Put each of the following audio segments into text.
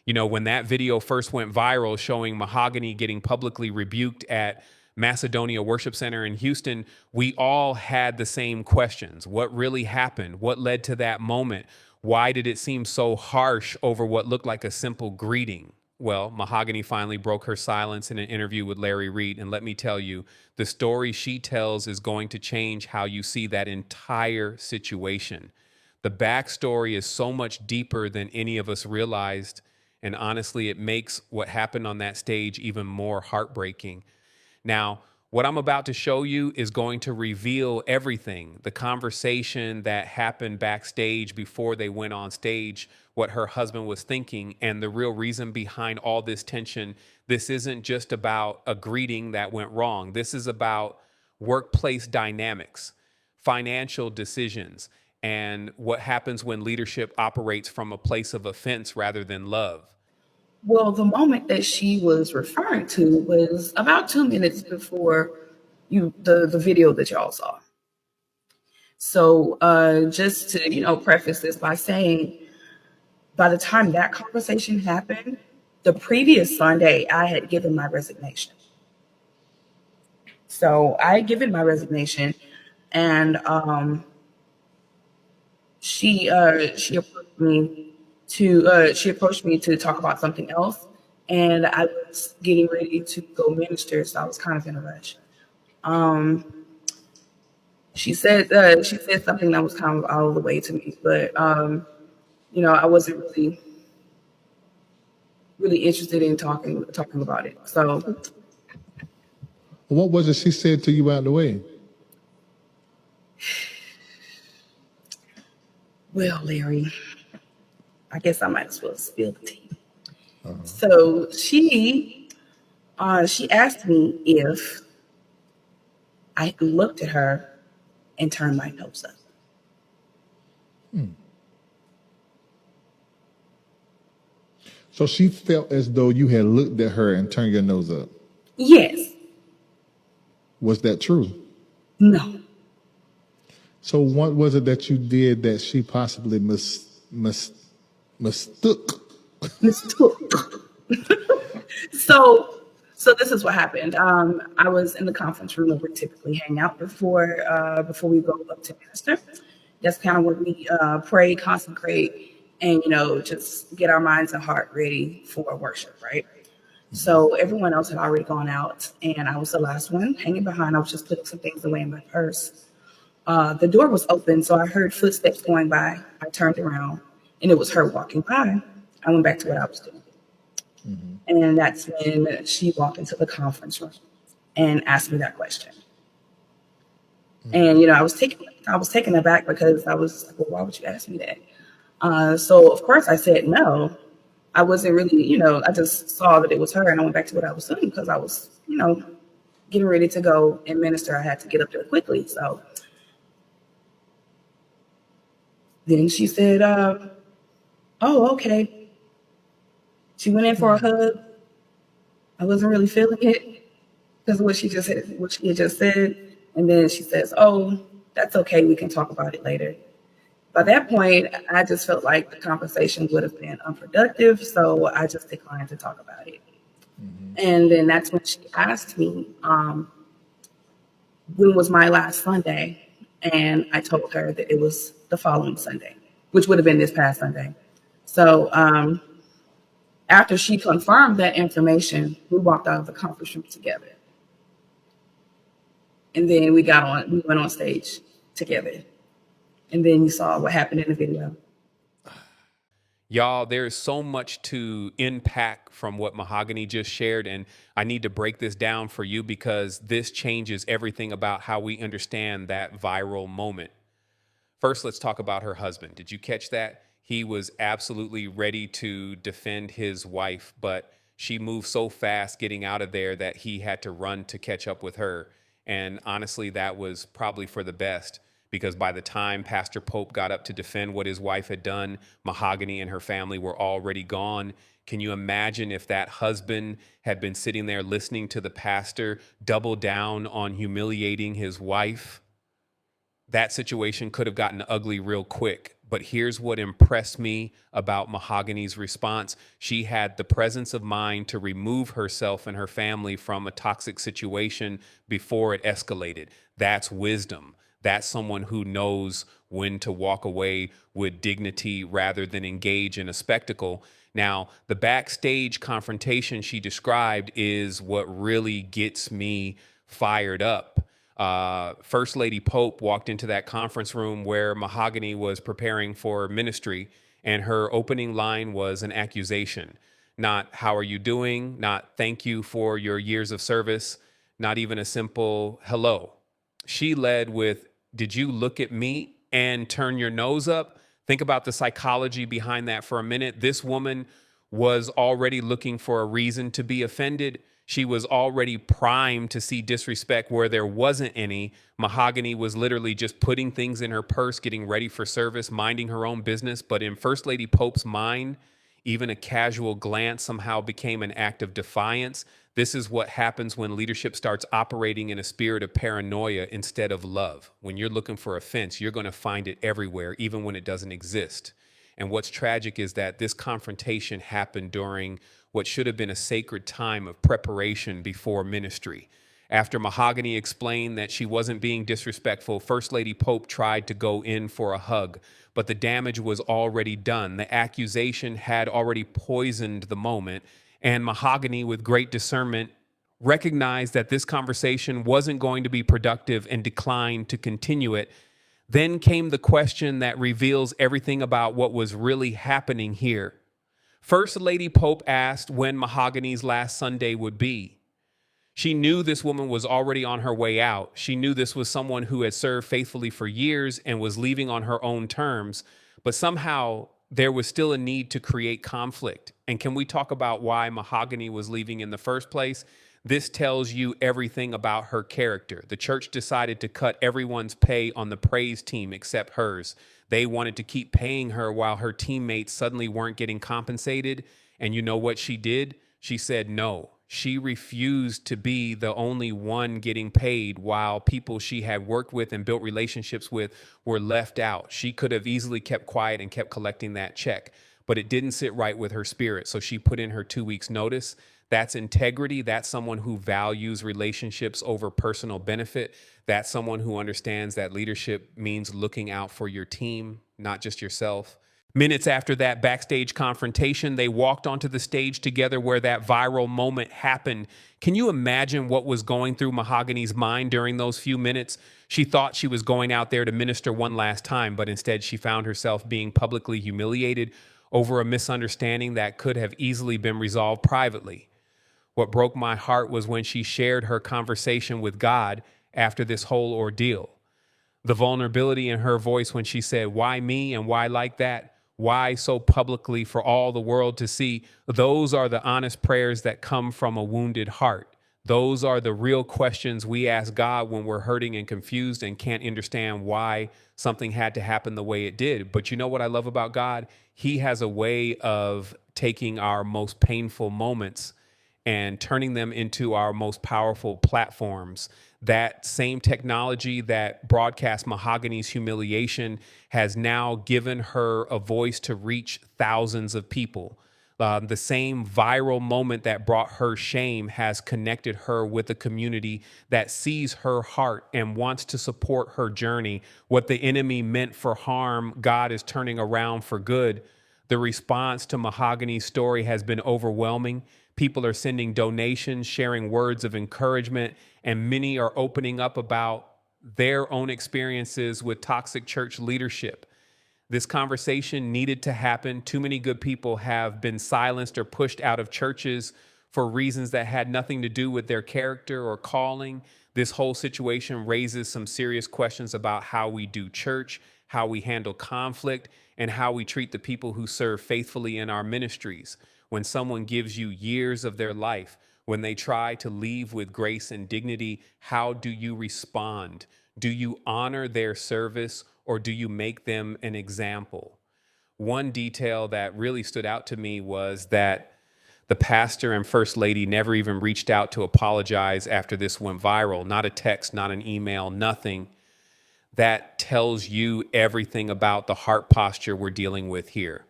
You know, when that video first went viral showing Mahoganee getting publicly rebuked at Macedonia Worship Center in Houston, we all had the same questions. What really happened? What led to that moment? Why did it seem so harsh over what looked like a simple greeting? Well, Mahoganee finally broke her silence in an interview with Larry Reed. And let me tell you, the story she tells is going to change how you see that entire situation. The backstory is so much deeper than any of us realized. And honestly, it makes what happened on that stage even more heartbreaking. Now, what I'm about to show you is going to reveal everything, the conversation that happened backstage before they went on stage, what her husband was thinking, and the real reason behind all this tension. This isn't just about a greeting that went wrong. This is about workplace dynamics, financial decisions, and what happens when leadership operates from a place of offense rather than love. Well, the moment that she was referring to was about 2 minutes before the video that y'all saw. So just to, preface this by saying, by the time that conversation happened, the previous Sunday, I had given my resignation. So I had given my resignation, and she she approached me to talk about something else, and I was getting ready to go minister, so I was kind of in a rush. She said something that was kind of out of the way to me, but I wasn't really interested in talking about it. So, what was it she said to you out of the way? Well, Larry, I guess I might as well spill the tea. So she asked me if I looked at her and turned my nose up. So she felt as though you had looked at her and turned your nose up. Yes. Was that true? No. So what was it that you did that she possibly mistook? So this is what happened. I was in the conference room where we typically hang out before we go up to minister. That's kind of where we pray, consecrate, and just get our minds and heart ready for worship, right? So everyone else had already gone out, and I was the last one hanging behind. I was just putting some things away in my purse. The door was open, so I heard footsteps going by. I turned around, and it was her walking by. I went back to what I was doing. And that's when she walked into the conference room and asked me that question. And I was taken aback because I was like, well, why would you ask me that? So of course I said no. I wasn't really, I just saw that it was her, and I went back to what I was doing because I was, getting ready to go and minister. I had to get up there quickly. So then she said, oh, okay. She went in for a hug. I wasn't really feeling it because of what she had just said. And then she says, oh, that's okay. We can talk about it later. By that point, I just felt like the conversation would have been unproductive. So I just declined to talk about it. And then that's when she asked me, when was my last Sunday? And I told her that it was the following Sunday, which would have been this past Sunday. So after she confirmed that information, we walked out of the conference room together. And then we went on stage together. And then you saw what happened in the video. Y'all, there's so much to unpack from what Mahoganee just shared, and I need to break this down for you because this changes everything about how we understand that viral moment. First, let's talk about her husband. Did you catch that? He was absolutely ready to defend his wife, but she moved so fast getting out of there that he had to run to catch up with her. And honestly, that was probably for the best, because by the time Pastor Pope got up to defend what his wife had done, Mahoganee and her family were already gone. Can you imagine if that husband had been sitting there listening to the pastor double down on humiliating his wife? That situation could have gotten ugly real quick. But here's what impressed me about Mahoganee's response. She had the presence of mind to remove herself and her family from a toxic situation before it escalated. That's wisdom. That's someone who knows when to walk away with dignity rather than engage in a spectacle. Now, the backstage confrontation she described is what really gets me fired up. First Lady Pope walked into that conference room where Mahoganee was preparing for ministry, and her opening line was an accusation. Not, how are you doing? Not, thank you for your years of service. Not even a simple hello. She led with, did you look at me and turn your nose up? Think about the psychology behind that for a minute. This woman was already looking for a reason to be offended. She was already primed to see disrespect where there wasn't any. Mahoganee was literally just putting things in her purse, getting ready for service, minding her own business. But in First Lady Pope's mind, even a casual glance somehow became an act of defiance. This is what happens when leadership starts operating in a spirit of paranoia instead of love. When you're looking for offense, you're going to find it everywhere, even when it doesn't exist. And what's tragic is that this confrontation happened during what should have been a sacred time of preparation before ministry. After Mahoganee explained that she wasn't being disrespectful, First Lady Pope tried to go in for a hug, but the damage was already done. The accusation had already poisoned the moment, and Mahoganee, with great discernment, recognized that this conversation wasn't going to be productive and declined to continue it. Then came the question that reveals everything about what was really happening here. First Lady Pope asked when Mahoganee's last Sunday would be. She knew this woman was already on her way out. She knew this was someone who had served faithfully for years and was leaving on her own terms, but somehow there was still a need to create conflict. And can we talk about why Mahoganee was leaving in the first place? This tells you everything about her character. The church decided to cut everyone's pay on the praise team except hers. They wanted to keep paying her while her teammates suddenly weren't getting compensated. And you know what she did? She said no. She refused to be the only one getting paid while people she had worked with and built relationships with were left out. She could have easily kept quiet and kept collecting that check, but it didn't sit right with her spirit. So she put in her 2 weeks notice. That's integrity. That's someone who values relationships over personal benefit. That's someone who understands that leadership means looking out for your team, not just yourself. Minutes after that backstage confrontation, they walked onto the stage together where that viral moment happened. Can you imagine what was going through Mahoganee's mind during those few minutes? She thought she was going out there to minister one last time, but instead she found herself being publicly humiliated over a misunderstanding that could have easily been resolved privately. What broke my heart was when she shared her conversation with God after this whole ordeal. The vulnerability in her voice when she said, "Why me and why like that? Why so publicly for all the world to see?" Those are the honest prayers that come from a wounded heart. Those are the real questions we ask God when we're hurting and confused and can't understand why something had to happen the way it did. But you know what I love about God? He has a way of taking our most painful moments and turning them into our most powerful platforms. That same technology that broadcast Mahoganee's humiliation has now given her a voice to reach thousands of people. The same viral moment that brought her shame has connected her with a community that sees her heart and wants to support her journey. What the enemy meant for harm, God is turning around for good. The response to Mahoganee's story has been overwhelming. People are sending donations, sharing words of encouragement, and many are opening up about their own experiences with toxic church leadership. This conversation needed to happen. Too many good people have been silenced or pushed out of churches for reasons that had nothing to do with their character or calling. This whole situation raises some serious questions about how we do church, how we handle conflict, and how we treat the people who serve faithfully in our ministries. When someone gives you years of their life, when they try to leave with grace and dignity, how do you respond? Do you honor their service or do you make them an example? One detail that really stood out to me was that the pastor and first lady never even reached out to apologize after this went viral. Not a text, not an email, nothing. that tells you everything about the heart posture we're dealing with here.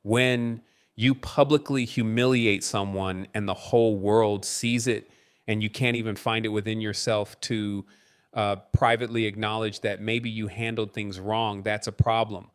When you publicly humiliate someone and the whole world sees it, and you can't even find it within yourself to privately acknowledge that maybe you handled things wrong, that's a problem.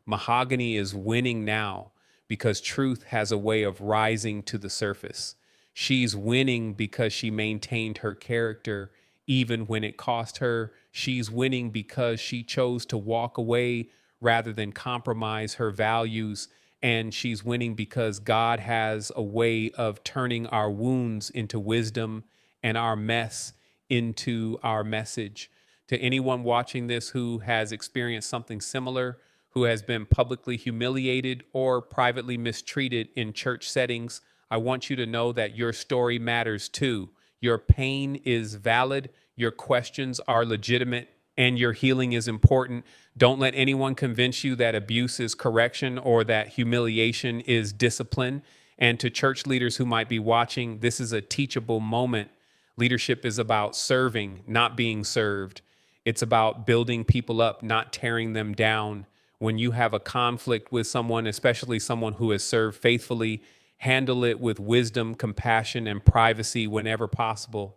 Mahogany is winning now because truth has a way of rising to the surface. She's winning because she maintained her character even when it cost her. She's winning because she chose to walk away rather than compromise her values. And she's winning because God has a way of turning our wounds into wisdom and our mess into our message. To anyone watching this who has experienced something similar, who has been publicly humiliated or privately mistreated in church settings, I want you to know that your story matters too. Your pain is valid, your questions are legitimate, and your healing is important. Don't let anyone convince you that abuse is correction or that humiliation is discipline. And to church leaders who might be watching, this is a teachable moment. Leadership is about serving, not being served. It's about building people up, not tearing them down. When you have a conflict with someone, especially someone who has served faithfully, handle it with wisdom, compassion, and privacy whenever possible.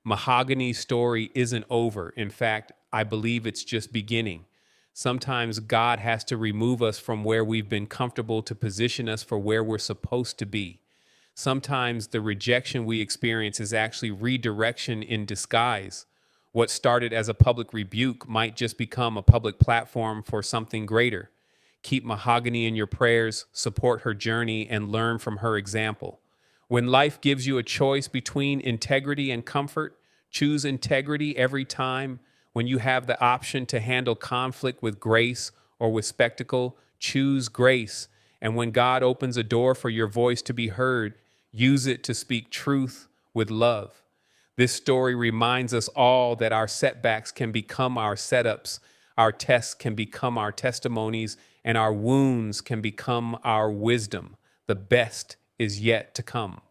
Mahoganee's story isn't over. In fact, I believe it's just beginning. Sometimes God has to remove us from where we've been comfortable to position us for where we're supposed to be. Sometimes the rejection we experience is actually redirection in disguise. What started as a public rebuke might just become a public platform for something greater. Keep Mahoganee in your prayers, support her journey, and learn from her example. When life gives you a choice between integrity and comfort, choose integrity every time. When you have the option to handle conflict with grace or with spectacle, choose grace. And when God opens a door for your voice to be heard, use it to speak truth with love. This story reminds us all that our setbacks can become our setups, our tests can become our testimonies, and our wounds can become our wisdom. The best is yet to come.